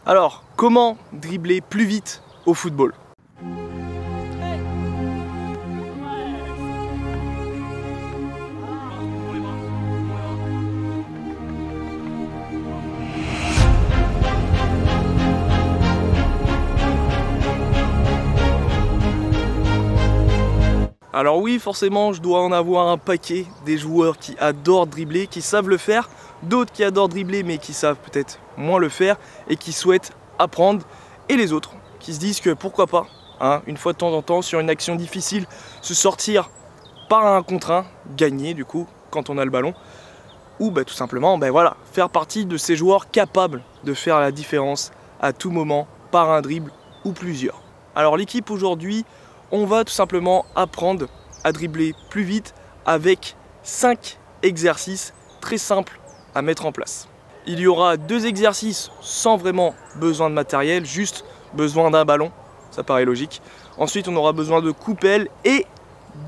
Alors, comment dribbler plus vite au football? Alors oui, forcément, je dois en avoir un paquet des joueurs qui adorent dribbler, qui savent le faire, d'autres qui adorent dribbler mais qui savent peut-être moins le faire et qui souhaitent apprendre, et les autres qui se disent que pourquoi pas, hein, une fois de temps en temps, sur une action difficile, se sortir par un contre un, gagner du coup, quand on a le ballon, ou tout simplement, voilà, faire partie de ces joueurs capables de faire la différence à tout moment, par un dribble ou plusieurs. Alors l'équipe aujourd'hui, on va tout simplement apprendre à dribbler plus vite avec 5 exercices très simples à mettre en place. Il y aura 2 exercices sans vraiment besoin de matériel, juste besoin d'un ballon, ça paraît logique. Ensuite, on aura besoin de coupelles et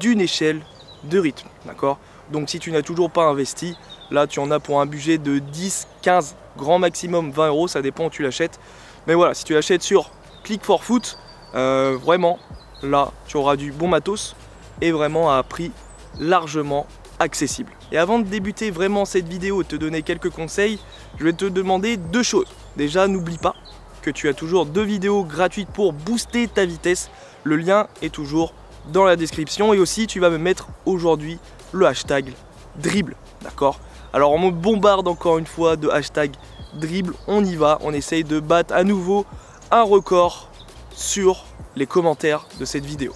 d'une échelle de rythme, d'accord? Donc si tu n'as toujours pas investi, là tu en as pour un budget de 10, 15, grand maximum 20 €, ça dépend où tu l'achètes. Mais voilà, si tu l'achètes sur Click4Foot, vraiment, là, tu auras du bon matos et vraiment à un prix largement accessible. Et avant de débuter vraiment cette vidéo et te donner quelques conseils, je vais te demander 2 choses. Déjà, n'oublie pas que tu as toujours 2 vidéos gratuites pour booster ta vitesse. Le lien est toujours dans la description et aussi tu vas me mettre aujourd'hui le hashtag dribble, d'accord? Alors on me bombarde encore une fois de hashtag dribble, on y va, on essaye de battre à nouveau un record sur les commentaires de cette vidéo.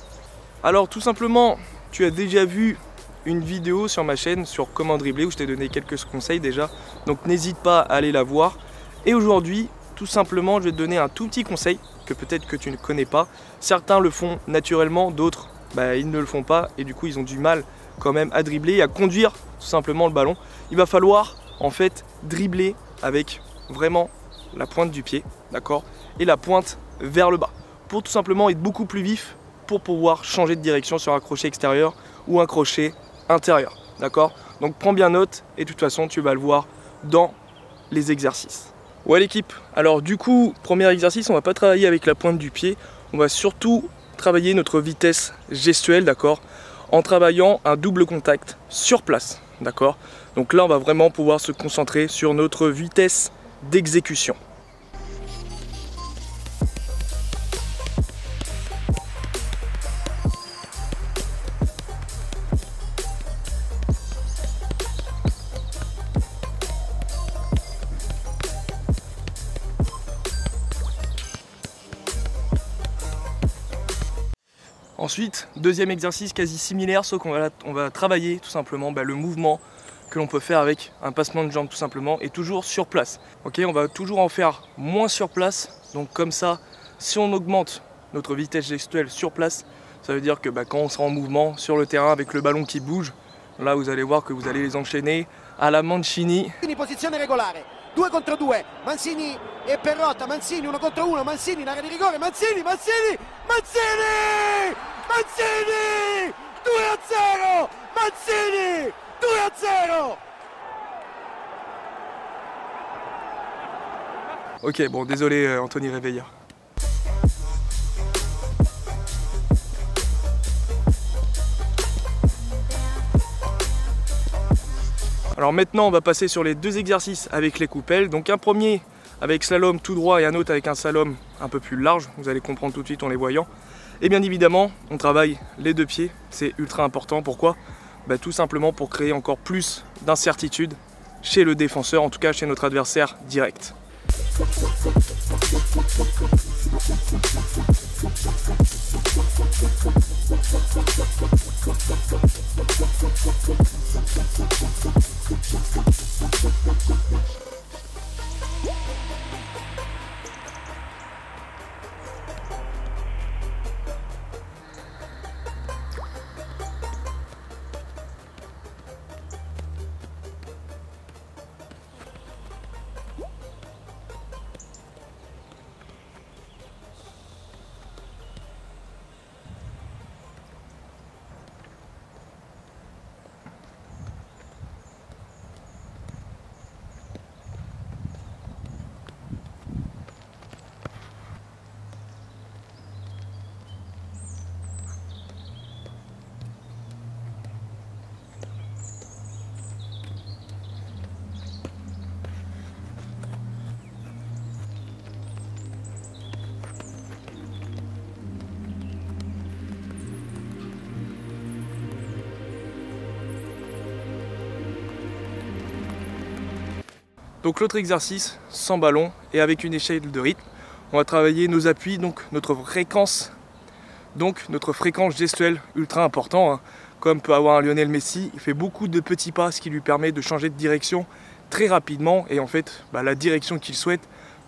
Alors tout simplement, tu as déjà vu une vidéo sur ma chaîne sur comment dribbler où je t'ai donné quelques conseils déjà, donc n'hésite pas à aller la voir. Et aujourd'hui, tout simplement, je vais te donner un tout petit conseil que peut-être que tu ne connais pas. Certains le font naturellement, d'autres ils ne le font pas et du coup ils ont du mal quand même à dribbler et à conduire tout simplement le ballon. Il va falloir en fait dribbler avec vraiment la pointe du pied, d'accord, et la pointe vers le bas, pour tout simplement être beaucoup plus vif, pour pouvoir changer de direction sur un crochet extérieur ou un crochet intérieur, d'accord? Donc prends bien note et de toute façon tu vas le voir dans les exercices. Ouais l'équipe, alors du coup, premier exercice, on va pas travailler avec la pointe du pied, on va surtout travailler notre vitesse gestuelle, d'accord, en travaillant un double contact sur place, d'accord? Donc là on va vraiment pouvoir se concentrer sur notre vitesse d'exécution. Ensuite, deuxième exercice quasi similaire, sauf qu'on va travailler tout simplement le mouvement que l'on peut faire avec un passement de jambe tout simplement et toujours sur place. Ok, on va toujours en faire moins sur place, donc comme ça, si on augmente notre vitesse gestuelle sur place, ça veut dire que quand on sera en mouvement sur le terrain avec le ballon qui bouge, là vous allez voir que vous allez les enchaîner à la Mancini. Posizione regolare, 2 contro 2, Mancini e Perrotta, Mancini 1 contro 1, Mancini in area di rigore, Mancini, Mancini, Mancini! Mancini! 2-0! Mancini! 2-0! Ok, bon désolé Anthony Réveillard. Alors maintenant on va passer sur les 2 exercices avec les coupelles. Donc un premier avec slalom tout droit et un autre avec un slalom un peu plus large. Vous allez comprendre tout de suite en les voyant. Et bien évidemment on travaille les 2 pieds, c'est ultra important. Pourquoi? Tout simplement pour créer encore plus d'incertitude chez le défenseur, en tout cas chez notre adversaire direct. Donc l'autre exercice, sans ballon et avec une échelle de rythme, on va travailler nos appuis, donc notre fréquence gestuelle ultra important, hein. Comme peut avoir un Lionel Messi, il fait beaucoup de petits pas, ce qui lui permet de changer de direction très rapidement et en fait la direction qu'il souhaite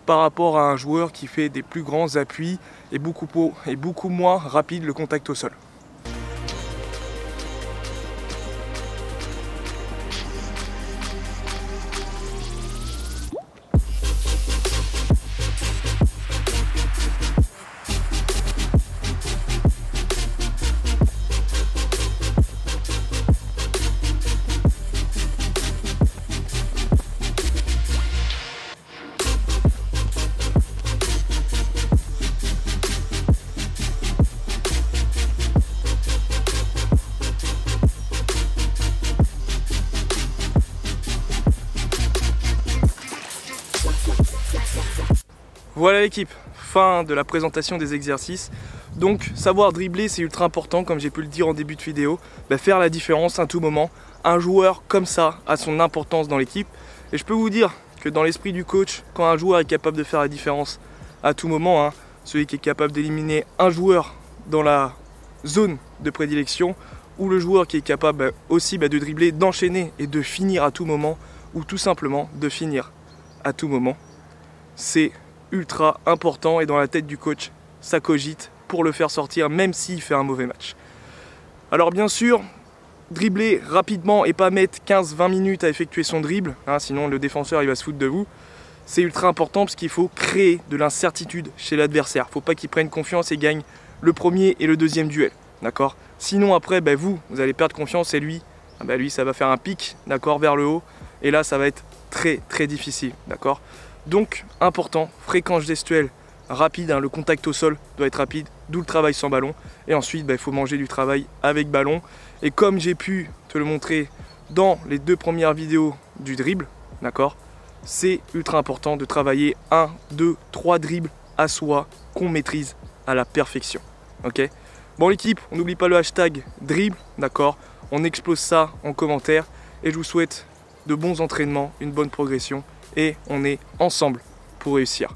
par rapport à un joueur qui fait des plus grands appuis et beaucoup moins rapide le contact au sol. Voilà l'équipe, fin de la présentation des exercices. Donc savoir dribbler c'est ultra important comme j'ai pu le dire en début de vidéo, faire la différence à tout moment. Un joueur comme ça a son importance dans l'équipe et je peux vous dire que dans l'esprit du coach, quand un joueur est capable de faire la différence à tout moment, hein, celui qui est capable d'éliminer un joueur dans la zone de prédilection ou le joueur qui est capable aussi de dribbler, d'enchaîner et de finir à tout moment ou tout simplement de finir à tout moment, c'est ultra important et dans la tête du coach, ça cogite pour le faire sortir même s'il fait un mauvais match. Alors bien sûr, dribbler rapidement et pas mettre 15-20 minutes à effectuer son dribble, hein, sinon le défenseur il va se foutre de vous, c'est ultra important parce qu'il faut créer de l'incertitude chez l'adversaire. Il ne faut pas qu'il prenne confiance et gagne le premier et le deuxième duel, d'accord? Sinon après, vous allez perdre confiance et lui, lui ça va faire un pic, d'accord, vers le haut et là ça va être très difficile, d'accord? Donc important, fréquence gestuelle rapide, hein, le contact au sol doit être rapide, d'où le travail sans ballon. Et ensuite, il faut manger du travail avec ballon. Et comme j'ai pu te le montrer dans les 2 premières vidéos du dribble, d'accord, c'est ultra important de travailler 1, 2, 3 dribbles à soi qu'on maîtrise à la perfection. Ok. Bon l'équipe, on n'oublie pas le hashtag dribble, d'accord, on explose ça en commentaire et je vous souhaite de bons entraînements, une bonne progression. Et on est ensemble pour réussir.